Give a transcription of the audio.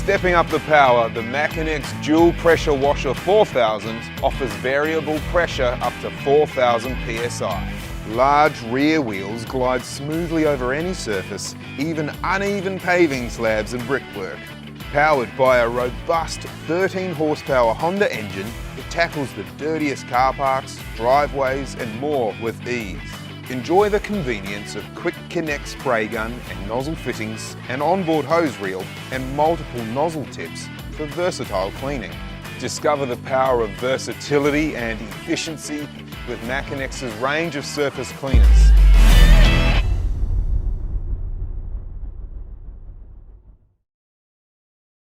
Stepping up the power, the Makinex Dual Pressure Washer 4000 offers variable pressure up to 4000 psi. Large rear wheels glide smoothly over any surface, even uneven paving slabs and brickwork. Powered by a robust 13 horsepower Honda engine, it tackles the dirtiest car parks, driveways and more with ease. Enjoy the convenience of quick connect spray gun and nozzle fittings, an onboard hose reel and multiple nozzle tips for versatile cleaning. Discover the power of versatility and efficiency with Makinex's range of surface cleaners.